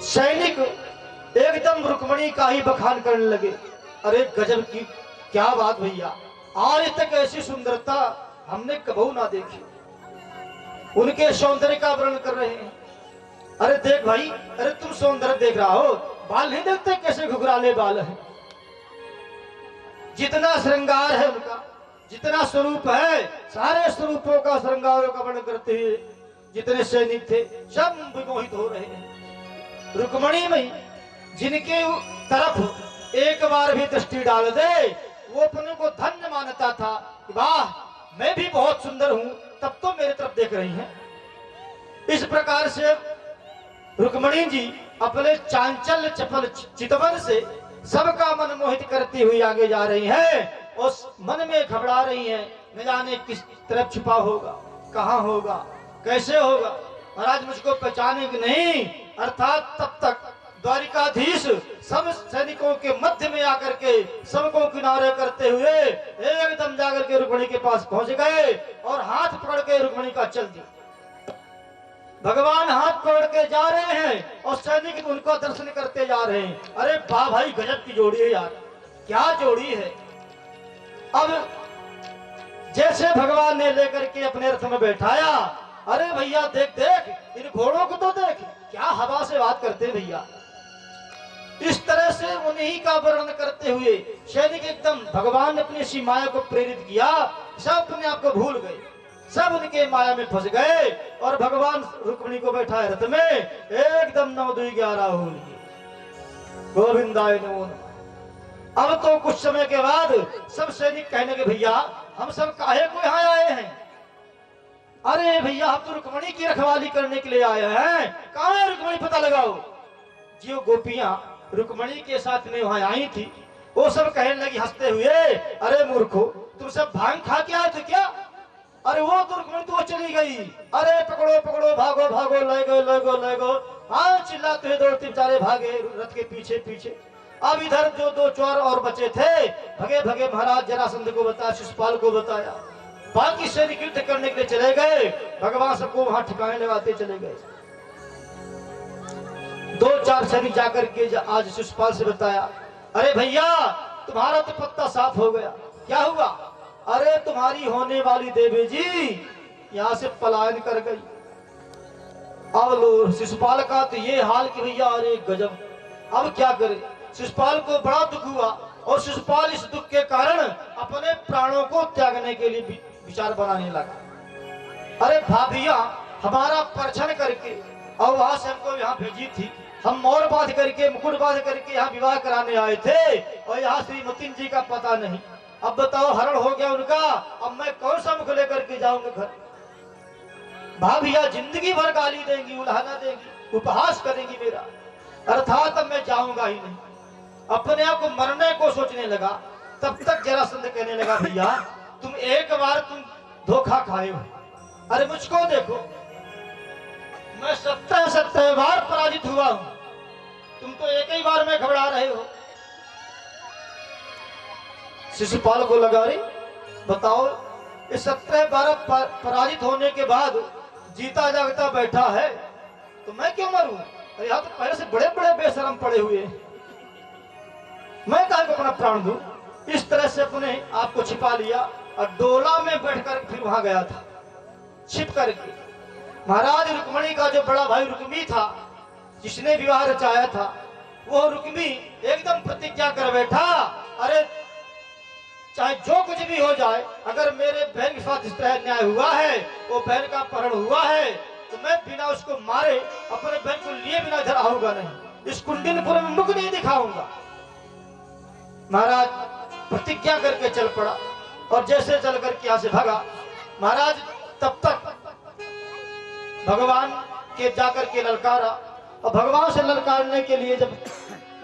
सैनिक एकदम रुक्मणी का ही बखान करने लगे। अरे गजब की क्या बात भैया, आज तक ऐसी सुंदरता हमने कबू ना देखी। उनके सौंदर्य का वर्णन कर रहे हैं। अरे देख भाई, अरे तुम सौंदर्य देख रहा हो, बाल नहीं देखते कैसे घुघराले बाल हैं। जितना श्रृंगार है उनका, जितना स्वरूप है, सारे स्वरूपों का श्रृंगारों का वर्णन करते हुए जितने सैनिक थे सब विमोहित हो रहे हैं। रुक्मणी में जिनके तरफ एक बार भी दृष्टि डाल दे वो अपने को धन्य मानता था कि वाह मैं भी बहुत सुंदर हूं, तब तो मेरे तरफ देख रही हैं। इस प्रकार से रुक्मणी जी अपने चांचल्य चपल चितवन से सबका मन मोहित करती हुई आगे जा रही हैं और मन में घबरा रही हैं, न जाने किस तरफ छिपा होगा, कहां होगा, कैसे होगा, महाराज मुझको पहचाने कि नहीं। अर्थात तब तक द्वारिकाधीश सब सैनिकों के मध्य में आकर के सबको किनारे करते हुए एकदम जाकर के रुक्मणी के पास पहुंच गए और हाथ पकड़ के रुक्मणी का चल दिया। भगवान हाथ पकड़ के जा रहे हैं और सैनिक उनका दर्शन करते जा रहे हैं। अरे वाह भाई, गजब की जोड़ी है यार, क्या जोड़ी है। अब जैसे भगवान ने लेकर के अपने रथ में बैठाया, अरे भैया देख देख इन घोड़ों को तो देख, क्या हवा से बात करते हैं भैया। इस तरह से उन्हीं का वर्णन करते हुए सैनिक एकदम भगवान ने अपनी सी माया को प्रेरित किया, सब अपने आप को भूल गए, सब उनके माया में फंस गए और भगवान रुक्मिणी को बैठाए रथ में एकदम 9 2 11 हो लिए। गोविंदाय नमो नमः। अब तो कुछ समय के बाद सब सैनिक कहने के भैया हम सब काहे को यहाँ आए हैं। अरे भैया हम तो रुक्मिणी की रखवाली करने के लिए आए हैं, कहाँ है रुक्मिणी पता लगाओ। जो गोपियां रुक्मिणी के साथ में वहां आई थी वो सब कहने लगी हंसते हुए, अरे मूर्खो तुम सब भांग खा के आए थे क्या। अरे वो तो रुक्मिणी तो चली गई, अरे पकड़ो पकड़ो भागो भागो ले गो ले गो ले गो। हाँ चिल्लाते हुए दौड़ते बेचारे भागे रथ के पीछे पीछे। अब इधर जो 2 चोर और बचे थे भगे भगे महाराज जरासंध को बताया, शिशुपाल को बताया, बाकी सैनिक युद्ध करने के लिए चले गए। भगवान सबको वहां ठिकाने लगाते चले गए। 2-4 सैनिक जाकर के आज शिशुपाल से बताया, अरे भैया तुम्हारा तो पत्ता साफ हो गया। क्या हुआ। अरे तुम्हारी होने वाली देवी जी यहाँ से पलायन कर गई। अब लो शिशुपाल का तो ये हाल कि भैया अरे गजब, अब क्या करे। शिशुपाल को बड़ा दुख हुआ और शिशुपाल इस दुख के कारण अपने प्राणों को त्यागने के लिए विचार बनाने लगा। अरे भाभिया हमारा परछन करके और वहां से हमको यहाँ भेजी थी, हम मोर बांध करके मुकुट बांध करके यहाँ विवाह कराने आए थे और यहाँ श्रीमती जी का पता नहीं। अब बताओ हरण हो गया उनका, अब मैं कौन सा मुख लेकर के जाऊंगा घर। भाभिया जिंदगी भर गाली देंगी, उल्हाना देंगी, उपहास करेंगी मेरा, अर्थात अब मैं जाऊंगा ही नहीं। अपने आप को मरने को सोचने लगा। तब तक जरासंध कहने लगा, भैया तुम एक बार तुम धोखा खाए हो। अरे मुझको देखो, मैं 70 बार पराजित हुआ हूं, तुम तो एक ही बार में घबरा रहे हो। शिशुपाल को लगा रही, बताओ इस 70 बार पराजित होने के बाद जीता जागता बैठा है तो मैं क्यों मरूं। अरे यहाँ तो पहले से बड़े बड़े बेशरम पड़े हुए हैं, मैं काहे को अपना प्राण दूं। इस तरह से अपने आप को छिपा लिया और डोला में बैठकर फिर वहां गया था छिप करके। महाराज रुक्मिणी का जो बड़ा भाई रुक्मी था जिसने विवाह रचाया था, वो रुक्मी एकदम प्रतिज्ञा कर बैठा, अरे चाहे जो कुछ भी हो जाए, अगर मेरे बहन के साथ इस तरह न्याय हुआ है, वो बहन का अपहरण हुआ है, तो मैं बिना उसको मारे अपने बहन को लिए बिना इधर आऊंगा नहीं, इस कुंडिनपुर में मुख नहीं दिखाऊंगा। महाराज प्रतिज्ञा करके चल पड़ा और जैसे चल करके यहाँ से भागा। महाराज तब तक भगवान के जाकर के ललकारा और भगवान से ललकारने के लिए जब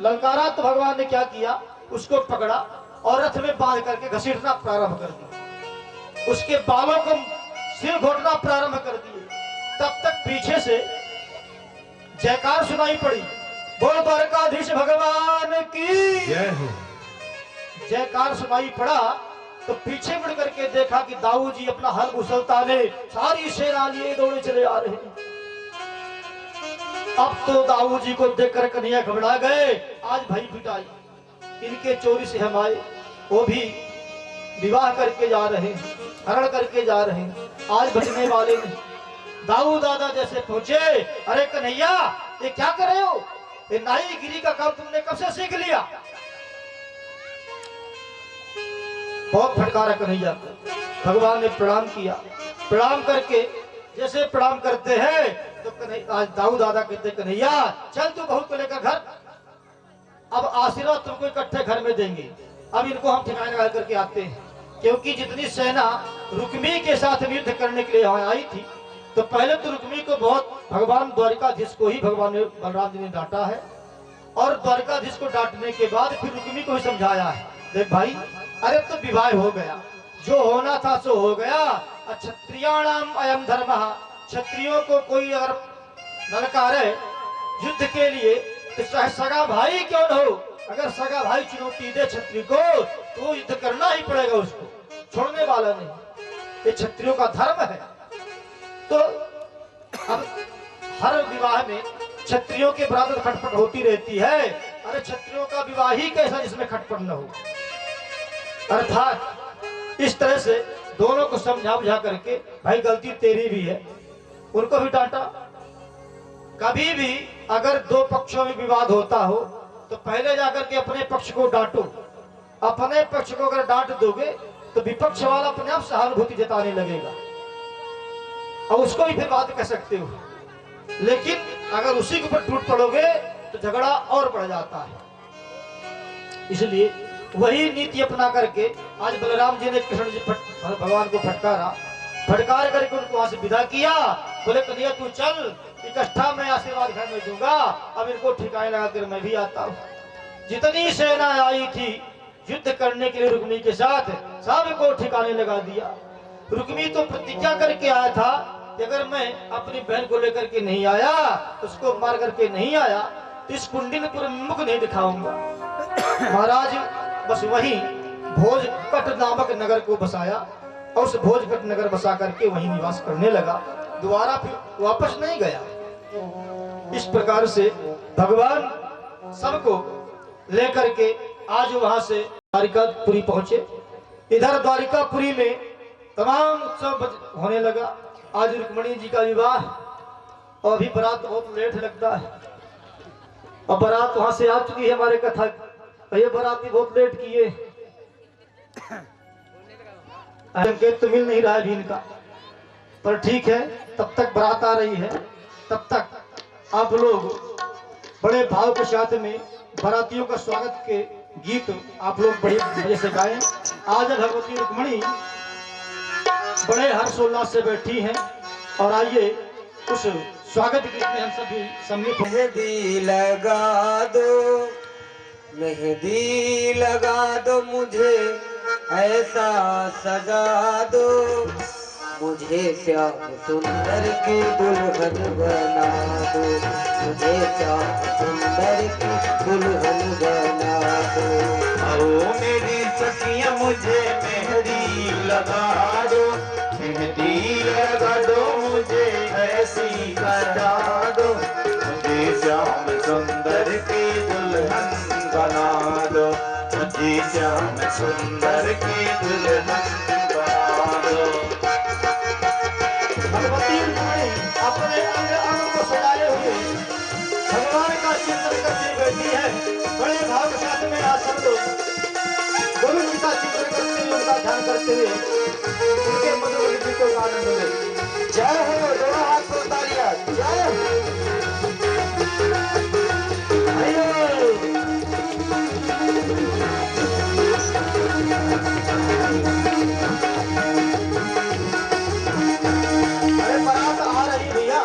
ललकारा तो भगवान ने क्या किया, उसको पकड़ा और रथ में बांध करके घसीटना प्रारंभ कर दिया, उसके बालों को सिर घोटना प्रारंभ कर दिए। तब तक पीछे से जयकार सुनाई पड़ी, बोल द्वारकाधीश भगवान की जय हो। जयकार सुनाई पड़ा तो पीछे मुड़ करके देखा कि दाऊ जी अपना हल उछलता ने सारी सेना लिए दौड़े चले आ रहे हैं। अब तो दाऊ जी को देखकर कन्हैया घबरा गए। आज भाई पिटाई इनके चोरी से हम आए, वो भी विवाह करके जा रहे हैं, हरण करके जा रहे हैं, आज बचने वाले नहीं। दाऊ दादा जैसे पहुंचे, अरे कन्हैया ये क्या कर रहे हो, ये नाई गिरी का काम तुमने कब से सीख लिया। बहुत फटकारा कन्हैया को। भगवान ने प्रणाम किया, प्रणाम करके जैसे प्रणाम करते हैं तो आज दाऊ दादा कहते कन्हैया चल तू बहू को लेकर घर, अब आशीर्वाद तुमको इकट्ठे घर में देंगे। अब इनको हम ठिकाने लगा करके आते हैं, क्योंकि जितनी सेना रुक्मी के साथ युद्ध करने के लिए यहाँ आई थी, तो पहले तो रुक्मी को बहुत भगवान द्वारिकाधीश को ही भगवान ने बलराम जी ने डांटा है, और द्वारिकाधीश को डांटने के बाद फिर रुक्मी को ही समझाया है, देख भाई अरे तो विवाह हो गया, जो होना था सो हो गया। क्षत्रियाणाम अयम धर्म, क्षत्रियों को कोई अगर ललकारे युद्ध के लिए तो चाहे सगा भाई क्यों न हो, अगर सगा भाई चुनौती दे क्षत्रिय को तो युद्ध करना ही पड़ेगा, उसको छोड़ने वाला नहीं, ये क्षत्रियों का धर्म है। तो अब हर विवाह में क्षत्रियों के बराबर खटपट होती रहती है, अरे क्षत्रियों का विवाह ही कैसा जिसमें खटपट न हो। अर्थात इस तरह से दोनों को समझा बुझा करके भाई गलती तेरी भी है, उनको भी डांटा। कभी भी अगर दो पक्षों में विवाद होता हो तो पहले जाकर के अपने पक्ष को डांटो, अपने पक्ष को अगर डांट दोगे तो विपक्ष वाला अपने आप सहानुभूति जताने लगेगा और उसको भी फिर बात कह सकते हो, लेकिन अगर उसी के ऊपर टूट पड़ोगे तो झगड़ा और बढ़ जाता है। इसलिए वही नीति अपना करके आज बलराम जी ने कृष्ण जी भगवान को फटकार करके उनको वहां से विदा किया। बोले कन्हैया तू चल, इकट्ठा मैं आशीर्वाद घर में दूंगा, अब इनको ठिकाने लगा कर मैं भी आता हूँ। जितनी सेना आई थी युद्ध करने के लिए रुक्मी के साथ, सबको ठिकाने लगा दिया। रुक्मी तो प्रतिज्ञा करके आया था कि अगर मैं अपनी बहन को लेकर के नहीं आया, उसको मार करके नहीं आया तो इस कुंडिनपुर मुख नहीं दिखाऊंगा। महाराज बस वहीं भोजकट नामक नगर को बसाया और उस भोजकट नगर बसा करके वहीं निवास करने लगा, दोबारा फिर वापस नहीं गया। इस प्रकार से भगवान सबको लेकर के आज वहां से द्वारिकापुरी पहुंचे। इधर द्वारिकापुरी में तमाम उत्सव होने लगा। आज रुक्मणी जी का विवाह, और अभी बारात बहुत लेट लगता है, और बारात वहां से आ चुकी है हमारे कथा, ये बाराती बहुत लेट किए, संकेत तो मिल नहीं रहा है इनका, पर ठीक है, तब तक बारात आ रही है, तब तक आप लोग बड़े भाव के साथ में बारातियों का स्वागत के गीत आप लोग बड़े मजे से गाएं। आज भगवती रुक्मणी बड़े हर्षोल्लास से बैठी हैं, और आइए उस स्वागत गीत में हम सभी सम्मिलित होंगे। मेहंदी लगा दो, मेहंदी लगा दो, मुझे ऐसा सजा दो, मुझे श्याम सुंदर की दुल्हन बना दो, मुझे श्याम सुंदर की दुल्हन बना दो। आओ मेरी सखियां मुझे मेहंदी लगा दो, मेहंदी लगा दो, मुझे ऐसी सजा दो, मुझे श्याम सुंदर की दुल्हन बना दो, मुझे श्याम सुंदर की दुल्हन बना दो। भगवती रुक्मणी अपने अंग अंग को सजाए हुए भगवान का चिंतन करती बैठी है। बड़े भाव के साथ में आज सब लोग गुरु जी का चिंतन करते हुए, उनका ध्यान करते हुए उनके मधुर गीत को आनंद ले। जय हो, दोनों हाथ को तालियां, जय हो। अरे बारात आ रही भैया।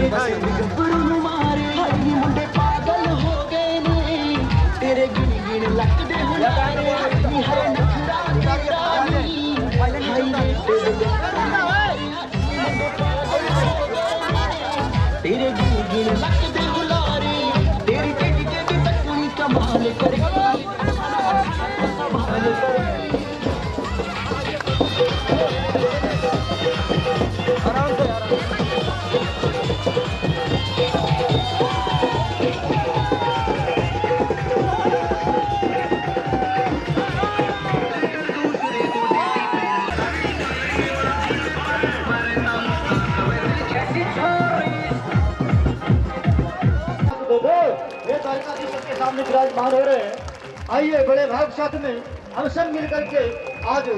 गब्बरू मारे हाई मुंडे पागल हो गए ने तेरे गिन गिन लगदे हुलारे हाय नखरा तेरा नी हाय तेरे गिन गिन लगदे हुलारे तेरी टिक टिक तकनी कमाल करे कमाल करे आराम से सामने विराजमान हो रहे हैं। आइए बड़े भाग साथ में हम सब मिलकर के आज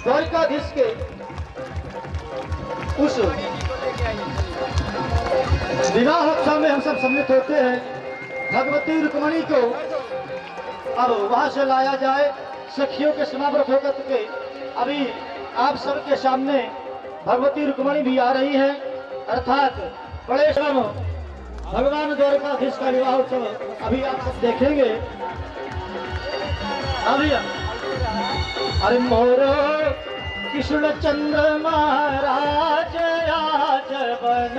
द्वारकाधीश के उस विवाह उत्सव में हम सब सम्मिलित होते हैं। भगवती रुक्मणी को अब वहां से लाया जाए, सखियों के समाप्त होकर के अभी आप सबके सामने भगवती रुक्मणी भी आ रही है, अर्थात बड़े श्रम भगवान द्वारकाधीश का विवाह उत्सव अभी आप सब देखेंगे। अभी अरे मोरो कृष्ण चंद्र महाराज आज बन